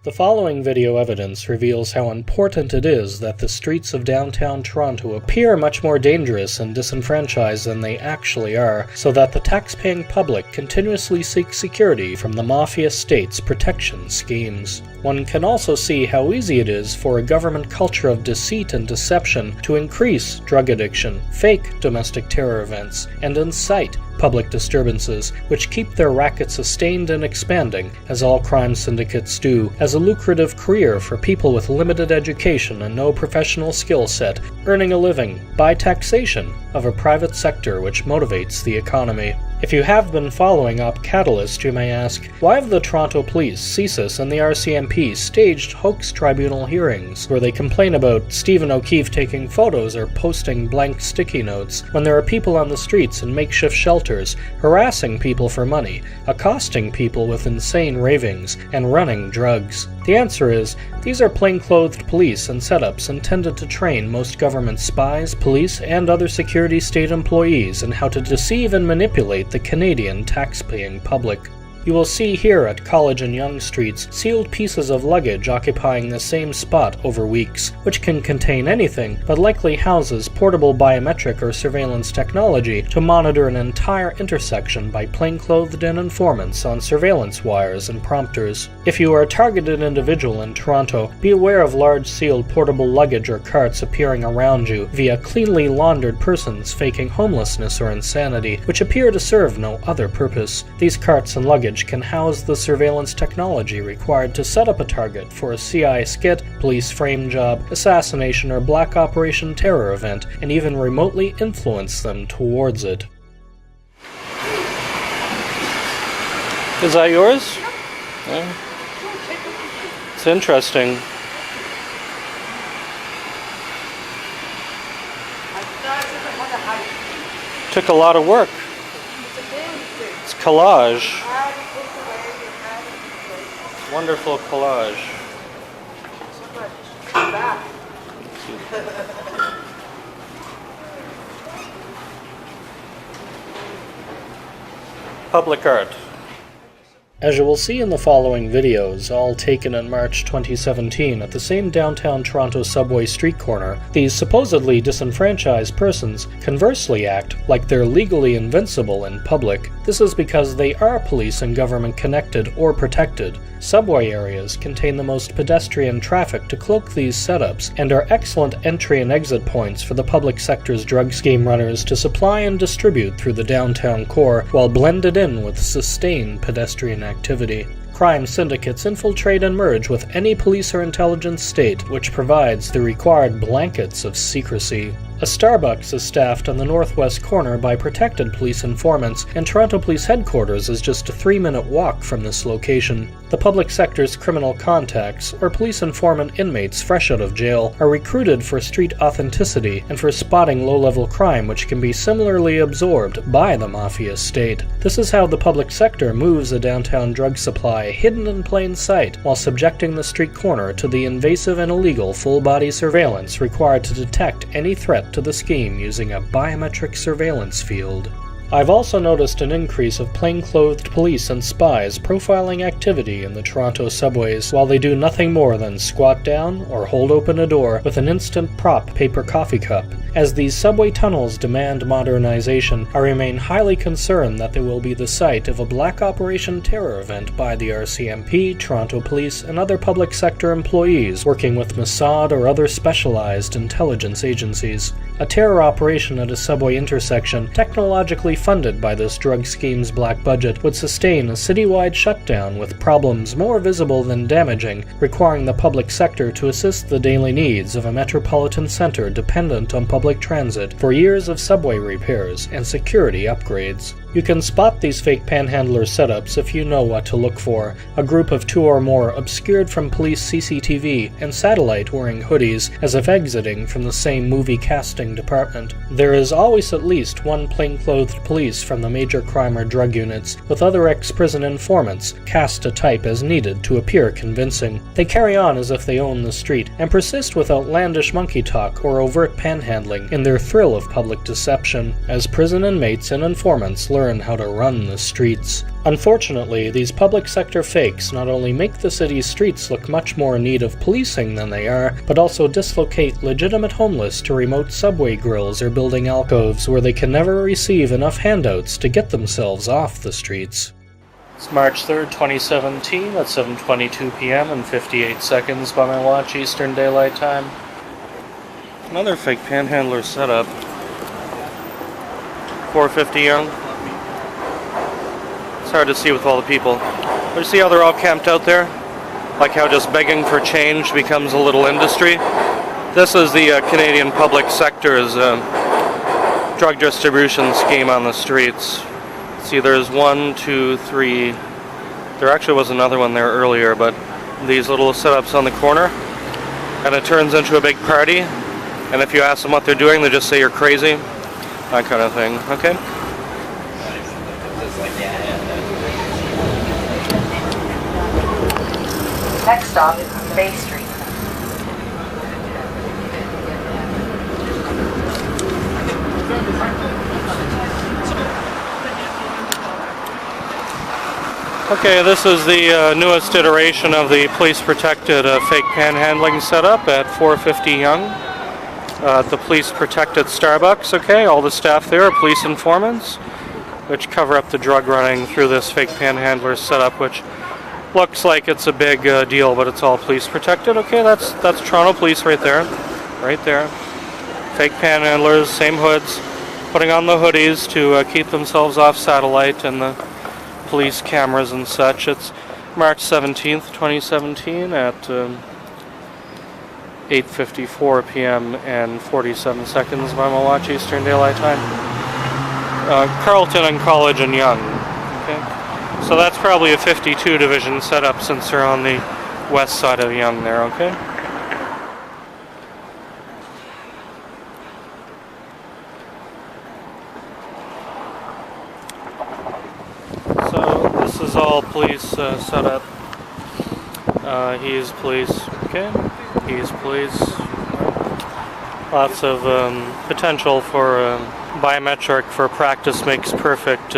The following video evidence reveals how important it is that the streets of downtown Toronto appear much more dangerous and disenfranchised than they actually are, so that the tax-paying public continuously seeks security from the mafia state's protection schemes. One can also see how easy it is for a government culture of deceit and deception to increase drug addiction, fake domestic terror events, and incite public disturbances, which keep their racket sustained and expanding, as all crime syndicates do, as a lucrative career for people with limited education and no professional skill set, earning a living by taxation of a private sector which motivates the economy. If you have been following Op Catalyst, you may ask, why have the Toronto Police, CSIS, and the RCMP staged hoax tribunal hearings where they complain about Stephen O'Keefe taking photos or posting blank sticky notes when there are people on the streets in makeshift shelters, harassing people for money, accosting people with insane ravings, and running drugs? The answer is, these are plainclothed police and setups intended to train most government spies, police, and other security state employees in how to deceive and manipulate the Canadian tax-paying public. You will see here at College and Yonge Streets sealed pieces of luggage occupying the same spot over weeks, which can contain anything, but likely houses portable biometric or surveillance technology to monitor an entire intersection by plainclothed informants on surveillance wires and prompters. If you are a targeted individual in Toronto, be aware of large sealed portable luggage or carts appearing around you via cleanly laundered persons faking homelessness or insanity, which appear to serve no other purpose. These carts and luggage can house the surveillance technology required to set up a target for a CI skit, police frame job, assassination, or black operation terror event, and even remotely influence them towards it. Is that yours? Yeah. It's interesting. Took a lot of work. It's collage. Wonderful collage. Public art. As you will see in the following videos, all taken in March 2017 at the same downtown Toronto subway street corner, these supposedly disenfranchised persons conversely act like they're legally invincible in public. This is because they are police and government connected or protected. Subway areas contain the most pedestrian traffic to cloak these setups and are excellent entry and exit points for the public sector's drug scheme runners to supply and distribute through the downtown core while blended in with sustained pedestrian activity. Crime syndicates infiltrate and merge with any police or intelligence state which provides the required blankets of secrecy. A Starbucks is staffed on the northwest corner by protected police informants, and Toronto Police Headquarters is just a 3-minute walk from this location. The public sector's criminal contacts, or police informant inmates fresh out of jail, are recruited for street authenticity and for spotting low-level crime which can be similarly absorbed by the mafia state. This is how the public sector moves a downtown drug supply hidden in plain sight while subjecting the street corner to the invasive and illegal full-body surveillance required to detect any threat to the scheme using a biometric surveillance field. I've also noticed an increase of plainclothed police and spies profiling activity in the Toronto subways while they do nothing more than squat down or hold open a door with an instant prop paper coffee cup. As these subway tunnels demand modernization, I remain highly concerned that they will be the site of a black operation terror event by the RCMP, Toronto Police, and other public sector employees working with Mossad or other specialized intelligence agencies. A terror operation at a subway intersection, technologically funded by this drug scheme's black budget, would sustain a citywide shutdown with problems more visible than damaging, requiring the public sector to assist the daily needs of a metropolitan center dependent on public transit for years of subway repairs and security upgrades. You can spot these fake panhandler setups if you know what to look for: a group of 2 or more obscured from police CCTV and satellite wearing hoodies as if exiting from the same movie casting department. There is always at least one plainclothed police from the major crime or drug units, with other ex-prison informants cast to type as needed to appear convincing. They carry on as if they own the street and persist with outlandish monkey talk or overt panhandling in their thrill of public deception. As prison inmates and informants learn learn how to run the streets. Unfortunately, these public sector fakes not only make the city's streets look much more in need of policing than they are, but also dislocate legitimate homeless to remote subway grills or building alcoves where they can never receive enough handouts to get themselves off the streets. It's March 3rd, 2017 at 7:22 p.m. and 58 seconds by my watch, Eastern Daylight Time. Another fake panhandler setup. 450 Yonge. It's hard to see with all the people. But you see how they're all camped out there? Like how just begging for change becomes a little industry. This is the Canadian public sector's drug distribution scheme on the streets. See, there's 1, 2, 3. There actually was another one there earlier, but these little setups on the corner, and it turns into a big party. And if you ask them what they're doing, they just say you're crazy, that kind of thing. Okay. Next stop, Bay Street. Okay, this is the newest iteration of the police-protected fake panhandling setup at 450 Yonge. At the police-protected Starbucks, okay? All the staff there are police informants, which cover up the drug running through this fake panhandler setup, which looks like it's a big deal, but it's all police-protected. Okay, that's Toronto Police right there. Right there. Fake panhandlers, same hoods, putting on the hoodies to keep themselves off satellite and the police cameras and such. It's March 17th, 2017 at 8:54 p.m. and 47 seconds by my watch, Eastern Daylight Time. Carleton and College and Yonge. Okay, so that's probably a 52 division setup since they're on the west side of Yonge there. Okay. This is all police setup. He's police. Okay. He's police. Lots of potential for biometric for practice makes perfect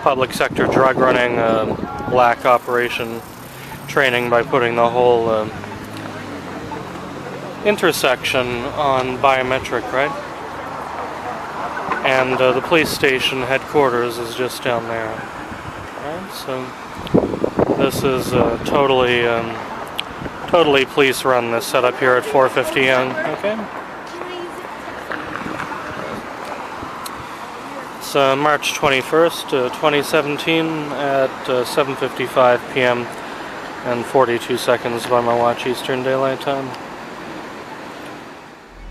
public sector drug running black operation training by putting the whole intersection on biometric, right? And the police station headquarters is just down there. So this is totally police run, this setup here at 450 Yonge. Okay. It's March 21st, 2017 at 7:55 p.m. and 42 seconds by my watch, Eastern Daylight Time.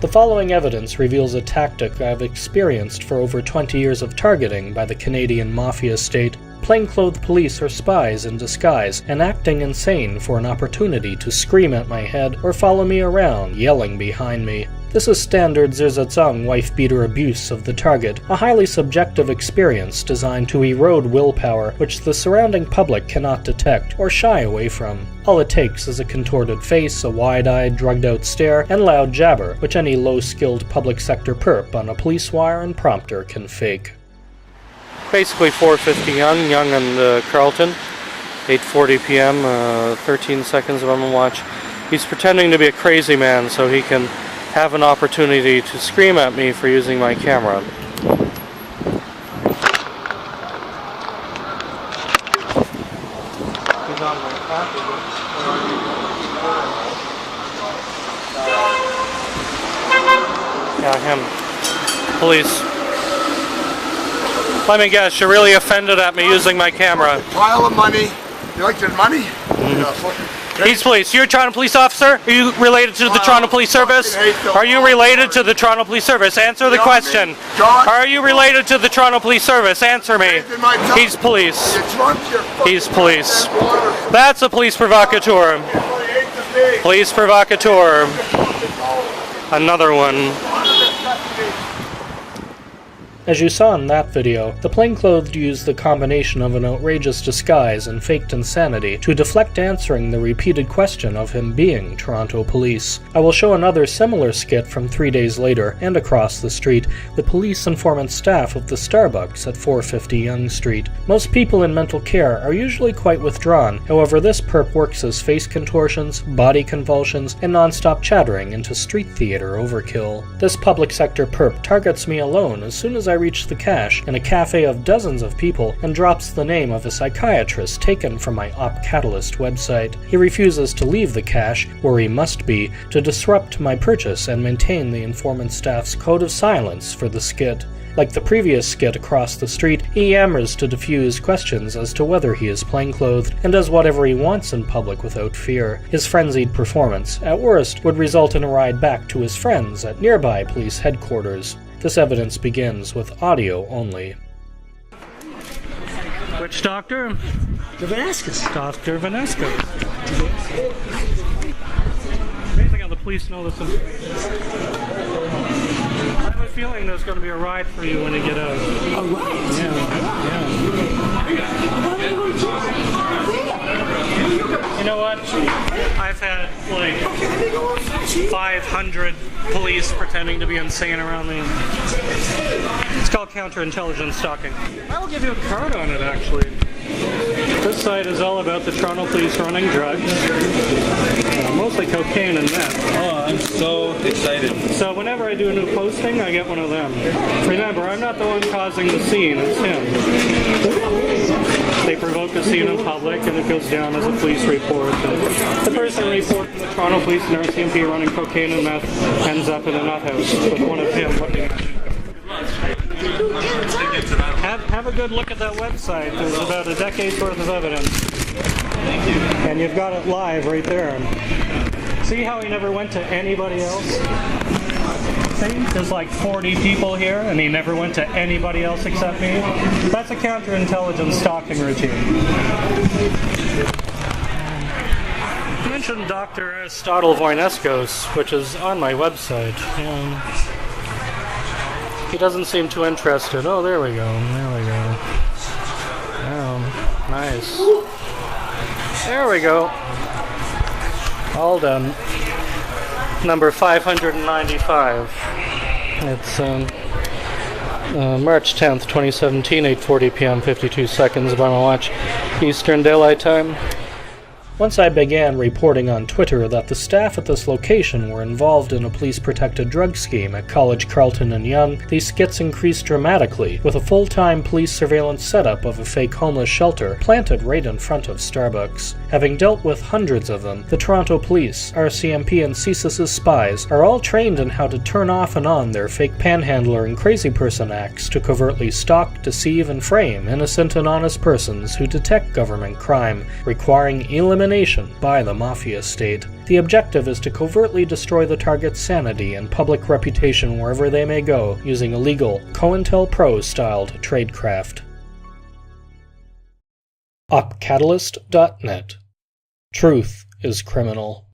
The following evidence reveals a tactic I've experienced for over 20 years of targeting by the Canadian Mafia state. Plainclothed police are spies in disguise and acting insane for an opportunity to scream at my head or follow me around, yelling behind me. This is standard Zirzatsang wife-beater abuse of the target, a highly subjective experience designed to erode willpower which the surrounding public cannot detect or shy away from. All it takes is a contorted face, a wide-eyed, drugged-out stare, and loud jabber, which any low-skilled public sector perp on a police wire and prompter can fake. Basically 450 Yonge and Carleton, 8:40 p.m., 13 seconds of my watch. He's pretending to be a crazy man so he can have an opportunity to scream at me for using my camera. He's on my package. Yeah, him. Police. Let me guess, you're really offended at me using my camera. Pile of money. You like your money? He's police. You're a Toronto police officer? Are you related to the Toronto Police Service? Are you related to the Toronto Police Service? Answer the question. Are you related to the Toronto Police Service? Answer me. He's police. He's police. That's a police provocateur. Police provocateur. Another one. As you saw in that video, the plainclothed used the combination of an outrageous disguise and faked insanity to deflect answering the repeated question of him being Toronto Police. I will show another similar skit from 3 days later and across the street with police informant staff of the Starbucks at 450 Yonge Street. Most people in mental care are usually quite withdrawn, however this perp works his face contortions, body convulsions, and non-stop chattering into street theater overkill. This public sector perp targets me alone as soon as I reach the cash in a cafe of dozens of people and drops the name of a psychiatrist taken from my Op Catalyst website. He refuses to leave the cash, where he must be, to disrupt my purchase and maintain the informant staff's code of silence for the skit. Like the previous skit across the street, he yammers to defuse questions as to whether he is plainclothed, and does whatever he wants in public without fear. His frenzied performance, at worst, would result in a ride back to his friends at nearby police headquarters. This evidence begins with audio only. Which doctor? The Vaneskis. Dr. Vaneskis. Amazing how the police know this. I have a feeling there's going to be a ride for you when you get out. A ride? You know what? I've had like 500 police pretending to be insane around me. It's called counterintelligence stalking. I will give you a card on it, actually. This site is all about the Toronto Police running drugs. Mostly cocaine and meth. Oh, I'm so excited. So whenever I do a new posting, I get one of them. Remember, I'm not the one causing the scene, it's him. They provoke a scene in public and it goes down as a police report. And the person reporting the Toronto Police and RCMP running cocaine and meth ends up in a nut house with one of him looking at him. Have a good look at that website. There's about a decade's worth of evidence. Thank you. And you've got it live right there. See how he never went to anybody else? See? There's like 40 people here, and he never went to anybody else except me. That's a counterintelligence stalking routine. I mentioned Dr. Aristotle Voineskos, which is on my website. He doesn't seem too interested. Oh, there we go. There we go. Oh, nice. There we go. All done. Number 595. It's March 10th, 2017, 8:40 p.m., 52 seconds by my watch, Eastern Daylight Time. Once I began reporting on Twitter that the staff at this location were involved in a police-protected drug scheme at College Carleton and Yonge, these skits increased dramatically, with a full-time police surveillance setup of a fake homeless shelter planted right in front of Starbucks. Having dealt with hundreds of them, the Toronto Police, RCMP, and CSIS's spies are all trained in how to turn off and on their fake panhandler and crazy person acts to covertly stalk, deceive, and frame innocent and honest persons who detect government crime, requiring elimination by the mafia state. The objective is to covertly destroy the target's sanity and public reputation wherever they may go, using illegal, COINTELPRO-styled tradecraft. OpCatalyst.net. Truth is criminal.